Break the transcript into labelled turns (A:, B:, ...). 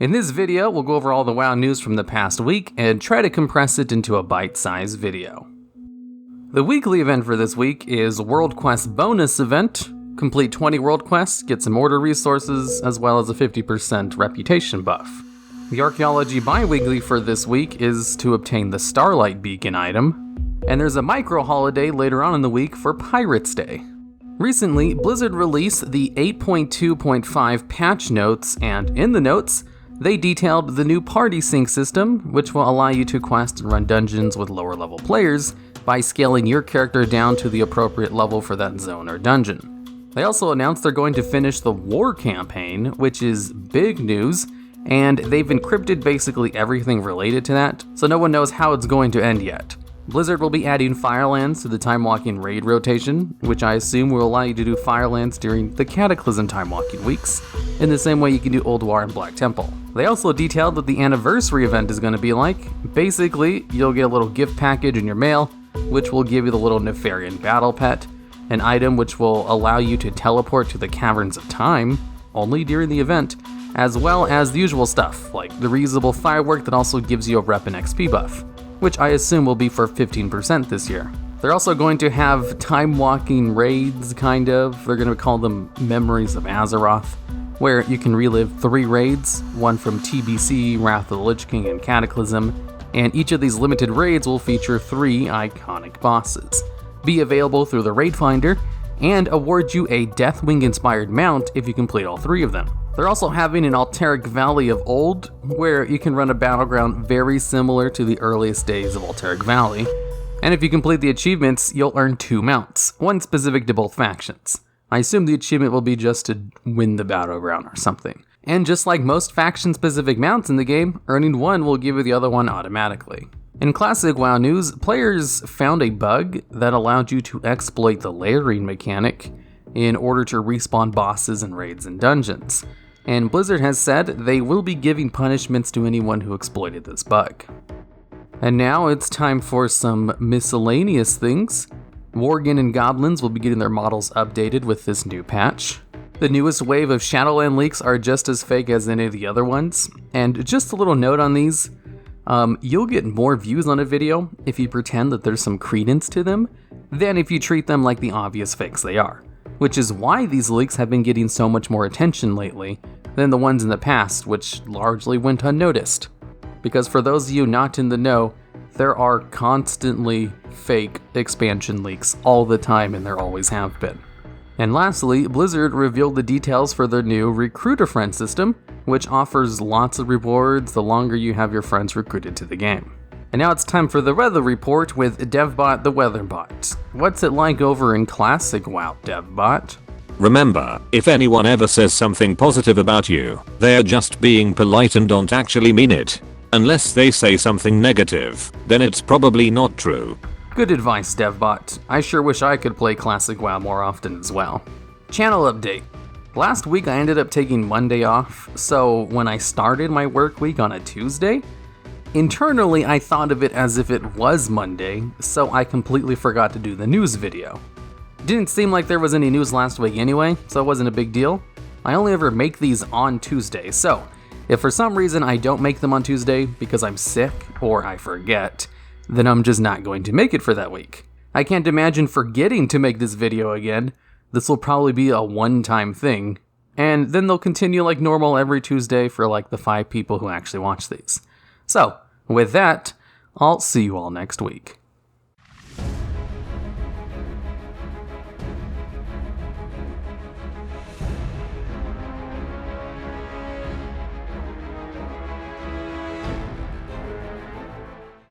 A: In this video, we'll go over all the WoW news from the past week and try to compress it into a bite-sized video. The weekly event for this week is World Quest Bonus Event. Complete 20 World Quests, get some order resources, as well as a 50% reputation buff. The Archaeology Bi-Weekly for this week is to obtain the Starlight Beacon item. And there's a micro-holiday later on in the week for Pirates Day. Recently, Blizzard released the 8.2.5 patch notes, and in the notes, they detailed the new party sync system, which will allow you to quest and run dungeons with lower level players by scaling your character down to the appropriate level for that zone or dungeon. They also announced they're going to finish the War campaign, which is big news, and they've encrypted basically everything related to that, so no one knows how it's going to end yet. Blizzard will be adding Firelands to the Time Walking raid rotation, which I assume will allow you to do Firelands during the Cataclysm Time Walking weeks, in the same way you can do Old War and Black Temple. They also detailed what the anniversary event is going to be like. Basically, you'll get a little gift package in your mail, which will give you the little Nefarian battle pet, an item which will allow you to teleport to the Caverns of Time, only during the event, as well as the usual stuff, like the reusable firework that also gives you a rep and XP buff, which I assume will be for 15% this year. They're also going to have time-walking raids, kind of. They're going to call them Memories of Azeroth, where you can relive 3 raids, one from TBC, Wrath of the Lich King, and Cataclysm, and each of these limited raids will feature 3 iconic bosses, be available through the Raid Finder, and award you a Deathwing-inspired mount if you complete all 3 of them. They're also having an Arick Valley of old, where you can run a battleground very similar to the earliest days of Arick Valley, and if you complete the achievements, you'll earn 2 mounts, one specific to both factions. I assume the achievement will be just to win the battleground or something. And just like most faction-specific mounts in the game, earning one will give you the other one automatically. In classic WoW news, players found a bug that allowed you to exploit the layering mechanic in order to respawn bosses in raids and dungeons. And Blizzard has said they will be giving punishments to anyone who exploited this bug. And now it's time for some miscellaneous things. Worgen and Goblins will be getting their models updated with this new patch. The newest wave of Shadowland leaks are just as fake as any of the other ones. And just a little note on these, you'll get more views on a video if you pretend that there's some credence to them than if you treat them like the obvious fakes they are. Which is why these leaks have been getting so much more attention lately than the ones in the past, which largely went unnoticed. Because for those of you not in the know, there are constantly fake expansion leaks all the time, and there always have been. And lastly, Blizzard revealed the details for their new Recruit a Friend system, which offers lots of rewards the longer you have your friends recruited to the game. And now it's time for the weather report with DevBot the Weatherbot. What's it like over in Classic WoW, DevBot?
B: Remember, if anyone ever says something positive about you, they are just being polite and don't actually mean it. Unless they say something negative, then it's probably not true.
A: Good advice, DevBot. I sure wish I could play Classic WoW more often as well. Channel update. Last week I ended up taking Monday off, so when I started my work week on a Tuesday, internally I thought of it as if it was Monday, so I completely forgot to do the news video. Didn't seem like there was any news last week anyway, so it wasn't a big deal. I only ever make these on Tuesday, so if for some reason I don't make them on Tuesday because I'm sick or I forget, then I'm just not going to make it for that week. I can't imagine forgetting to make this video again. This will probably be a one-time thing, and then they'll continue like normal every Tuesday for like the 5 people who actually watch these. So, with that, I'll see you all next week.